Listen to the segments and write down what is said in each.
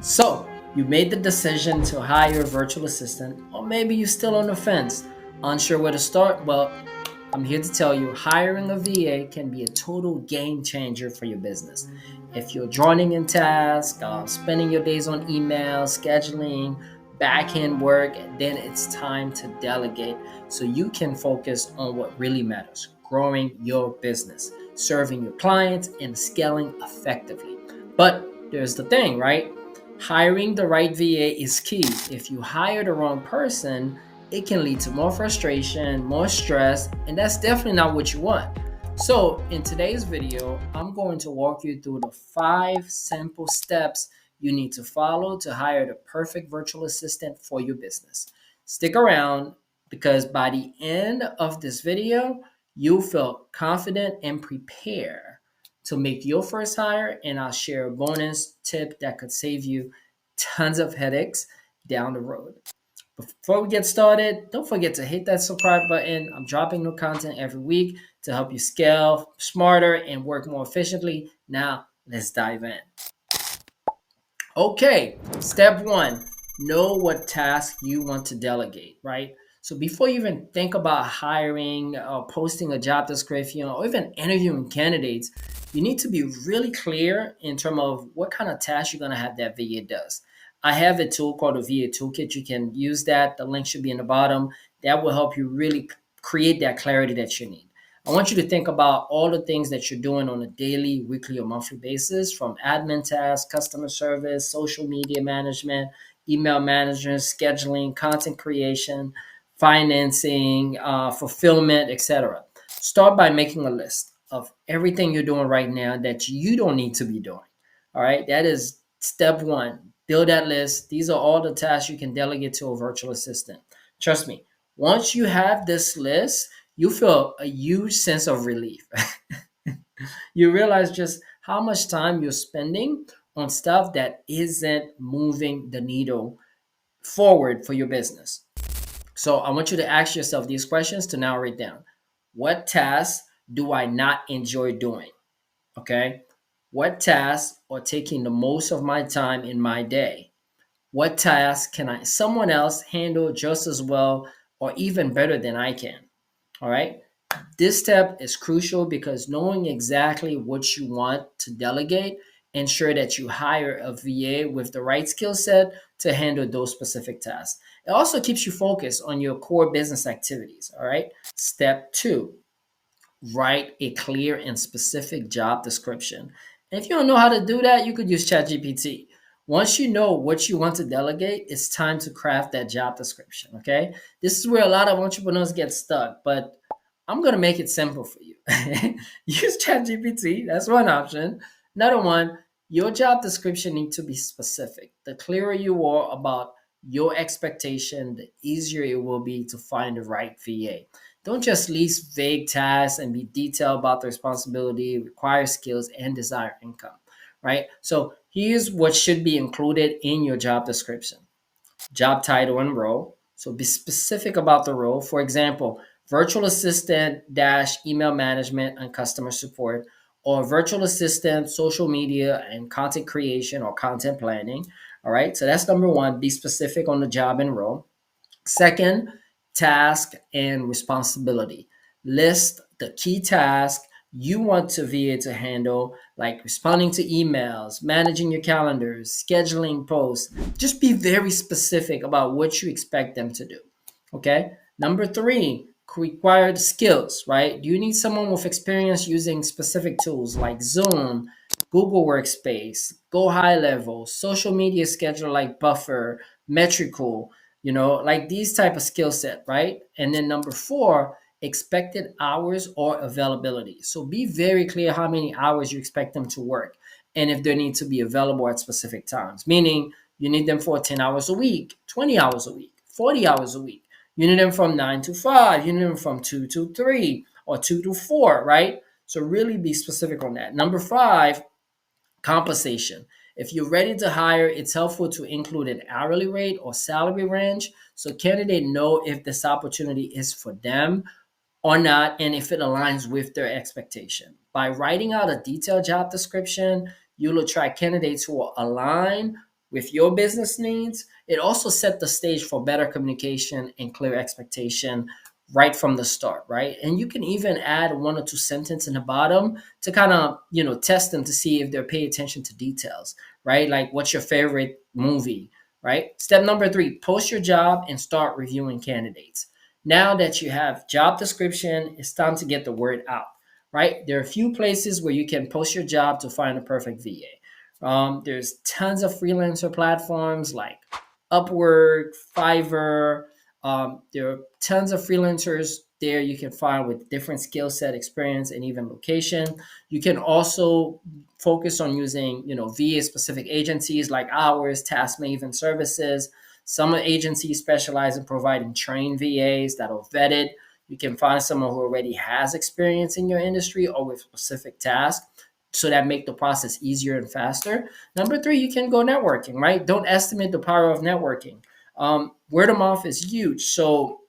So, you made the decision to hire a virtual assistant, or maybe you're still on the fence, unsure where to start. Well, I'm here to tell you hiring a VA can be a total game changer for your business. If you're joining in tasks, spending your days on emails, scheduling, back end work, then it's time to delegate so you can focus on what really matters growing your business, serving your clients, and scaling effectively. But there's the thing, right? Hiring the right VA is key. If you hire the wrong person, it can lead to more frustration, more stress, and that's definitely not what you want. So, in today's video, I'm going to walk you through the 5 simple steps you need to follow to hire the perfect virtual assistant for your business. Stick around because by the end of this video, you'll feel confident and prepared to make your first hire, and I'll share a bonus tip that could save you tons of headaches down the road. Before we get started, don't forget to hit that subscribe button. I'm dropping new content every week to help you scale smarter and work more efficiently. Now, let's dive in. Okay, step one, know what task you want to delegate, right? So before you even think about hiring or posting a job description or even interviewing candidates, you need to be really clear in terms of what kind of task you're going to have that VA does. I have a tool called a VA Toolkit. You can use that. The link should be in the bottom. That will help you really create that clarity that you need. I want you to think about all the things that you're doing on a daily, weekly, or monthly basis from admin tasks, customer service, social media management, email management, scheduling, content creation, financing, fulfillment, etc. Start by making a list of everything you're doing right now that you don't need to be doing. All right, that is step one. Build that list. These are all the tasks you can delegate to a virtual assistant. Trust me, once you have this list, you feel a huge sense of relief. You realize just how much time you're spending on stuff that isn't moving the needle forward for your business. So I want you to ask yourself these questions to narrow it down. What tasks do I not enjoy doing? Okay. What tasks are taking the most of my time in my day? What tasks can someone else handle just as well or even better than I can? All right. This step is crucial because knowing exactly what you want to delegate ensure that you hire a VA with the right skill set to handle those specific tasks. It also keeps you focused on your core business activities. All right. Step two, write a clear and specific job description. And if you don't know how to do that, you could use ChatGPT. Once you know what you want to delegate, it's time to craft that job description. Okay. This is where a lot of entrepreneurs get stuck, but I'm going to make it simple for you. Use ChatGPT. That's one option. Another one, your job description needs to be specific. The clearer you are about your expectation, the easier it will be to find the right VA. Don't just list vague tasks and be detailed about the responsibility, required skills, and desired income, right? So here's what should be included in your job description: job title and role. So be specific about the role. For example, virtual assistant dash email management and customer support, or virtual assistant social media and content creation or content planning. All right. So that's number one. Be specific on the job and role. Second, task and responsibility. List the key tasks you want to VA to handle, like responding to emails, managing your calendars, scheduling posts. Just be very specific about what you expect them to do. Okay. Number three, required skills, right? Do you need someone with experience using specific tools like Zoom, Google Workspace, Go High Level, social media scheduler like Buffer, Metrical, like these type of skill set, right? And then number four, expected hours or availability. So be very clear how many hours you expect them to work and if they need to be available at specific times, meaning you need them for 10 hours a week, 20 hours a week, 40 hours a week. You need them from 9 to 5, you need them from 2 to 3 or 2 to 4, right? So really be specific on that. Number five, compensation. If you're ready to hire, it's helpful to include an hourly rate or salary range so candidates know if this opportunity is for them or not and if it aligns with their expectation. By writing out a detailed job description, you'll attract candidates who are aligned with your business needs. It also set the stage for better communication and clear expectation right from the start, right? And you can even add one or two sentences in the bottom to kind of, test them to see if they're paying attention to details, right? Like, what's your favorite movie, right? Step number 3, post your job and start reviewing candidates. Now that you have job description, it's time to get the word out, right? There are a few places where you can post your job to find a perfect VA. There's tons of freelancer platforms like Upwork, Fiverr. There are tons of freelancers there you can find with different skill set, experience, and even location. You can also focus on using, VA specific agencies like ours, Taskmaven Services. Some agencies specialize in providing trained VAs that are vetted. You can find someone who already has experience in your industry or with specific tasks, so that make the process easier and faster. Number 3, you can go networking, right? Don't estimate the power of networking. Word of mouth is huge. So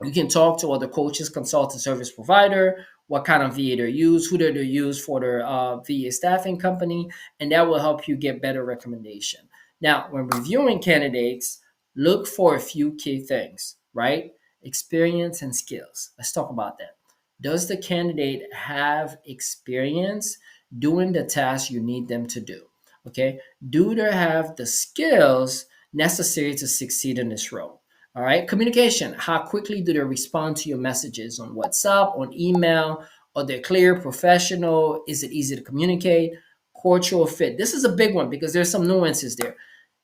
you can talk to other coaches, consultant service provider, what kind of VA they use, who they use for their VA staffing company, and that will help you get better recommendation. Now, when reviewing candidates, look for a few key things, right? Experience and skills. Let's talk about that. Does the candidate have experience doing the task you need them to do? Okay. Do they have the skills necessary to succeed in this role? All right. Communication. How quickly do they respond to your messages on WhatsApp, on email? Are they clear, professional? Is it easy to communicate? Cultural fit. This is a big one because there's some nuances there.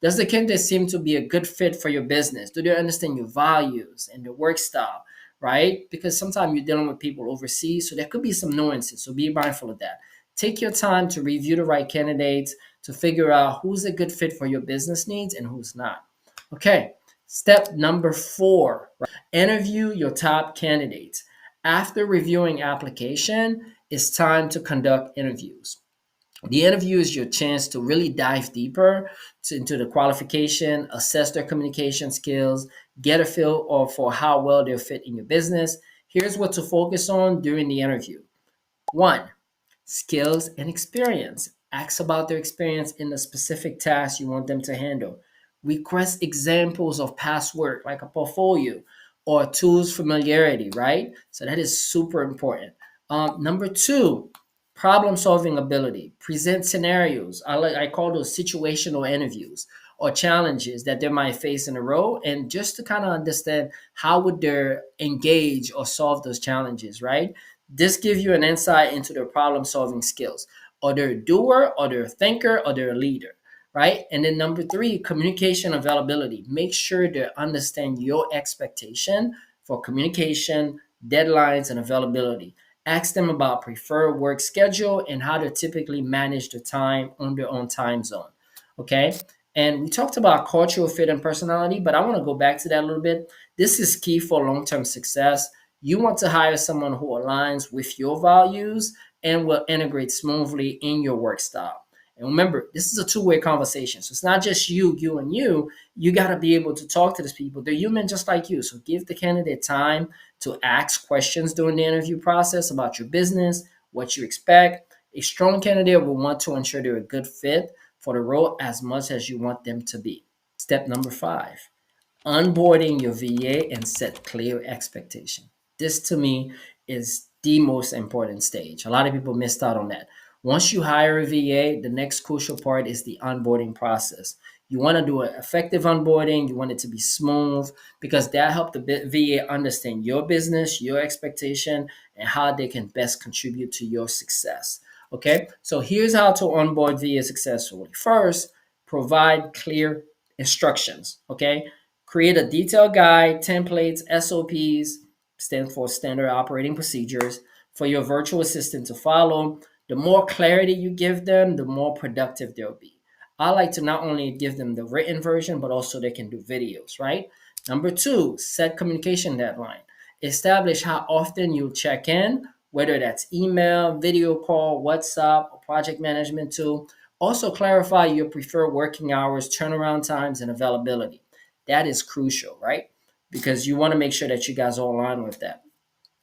Does the candidate seem to be a good fit for your business? Do they understand your values and your work style? Right? Because sometimes you're dealing with people overseas, so there could be some nuances. So be mindful of that. Take your time to review the right candidates to figure out who's a good fit for your business needs and who's not. Okay, step number 4, right? Interview your top candidates. After reviewing application, it's time to conduct interviews. The interview is your chance to really dive deeper into the qualification, assess their communication skills, get a feel for how well they'll fit in your business. Here's what to focus on during the interview. 1, skills and experience. Ask about their experience in the specific task you want them to handle. Request examples of past work, like a portfolio or tools familiarity, right? So that is super important. Number 2, problem solving ability. Present scenarios. I call those situational interviews or challenges that they might face in a role, and just to kind of understand how would they engage or solve those challenges, right? This gives you an insight into their problem solving skills. Are they a doer, or they're a thinker, or they're a leader, right? And then number 3, communication availability. Make sure they understand your expectation for communication, deadlines, and availability. Ask them about preferred work schedule and how to typically manage the time on their own time zone. Okay. And we talked about cultural fit and personality, but I want to go back to that a little bit. This is key for long term success. You want to hire someone who aligns with your values and will integrate smoothly in your work style. And remember, this is a two-way conversation. So it's not just you and you. You got to be able to talk to these people. They're human just like you. So give the candidate time to ask questions during the interview process about your business, what you expect. A strong candidate will want to ensure they're a good fit for the role as much as you want them to be. Step number 5, onboarding your VA and set clear expectation. This to me is the most important stage. A lot of people missed out on that. Once you hire a VA, the next crucial part is the onboarding process. You want to do an effective onboarding. You want it to be smooth because that helps the VA understand your business, your expectation, and how they can best contribute to your success. Okay, so here's how to onboard VA successfully. First, provide clear instructions. Okay, create a detailed guide, templates, SOPs, stand for standard operating procedures, for your virtual assistant to follow. The more clarity you give them, the more productive they'll be. I like to not only give them the written version, but also they can do videos, right? Number 2, set communication deadline. Establish how often you'll check in, whether that's email, video call, WhatsApp, or project management tool. Also clarify your preferred working hours, turnaround times, and availability. That is crucial, right? Because you want to make sure that you guys are aligned with that.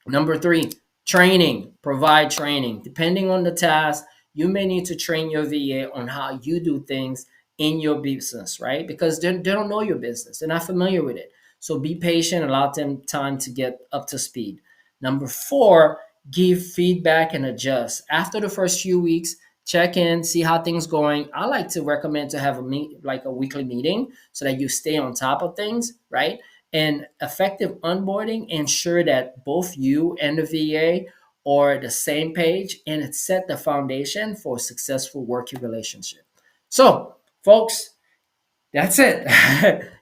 Number 3, training. Provide training. Depending on the task, you may need to train your VA on how you do things in your business, right? Because they don't know your business, they're not familiar with it. So be patient, allow them time to get up to speed. Number four, give feedback and adjust. After the first few weeks, check in, see how things going. I like to recommend to have like a weekly meeting so that you stay on top of things, right? And effective onboarding ensure that both you and the VA are the same page, and it set the foundation for a successful working relationship. So, folks, that's it.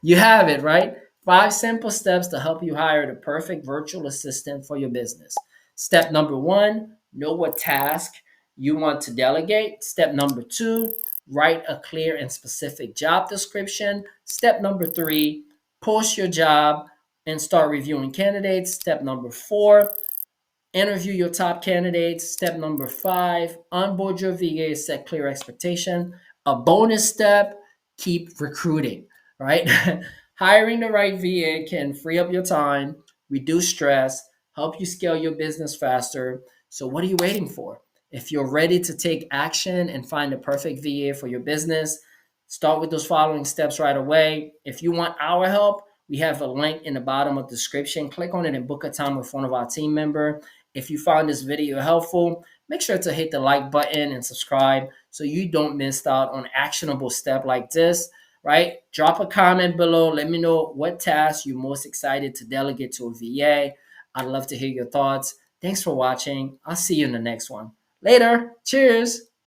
You have it, right? Five simple steps to help you hire the perfect virtual assistant for your business. Step number one, know what task you want to delegate. Step number two, write a clear and specific job description. Step number three, post your job and start reviewing candidates. Step number four, interview your top candidates. Step number five, onboard your VA, set clear expectation. A bonus step, keep recruiting, right? Hiring the right VA can free up your time, reduce stress, help you scale your business faster. So what are you waiting for? If you're ready to take action and find the perfect VA for your business, start with those following steps right away. If you want our help, we have a link in the bottom of the description. Click on it and book a time with one of our team members. If you found this video helpful, make sure to hit the like button and subscribe so you don't miss out on actionable step like this, right? Drop a comment below. Let me know what task you're most excited to delegate to a VA. I'd love to hear your thoughts. Thanks for watching. I'll see you in the next one. Later. Cheers.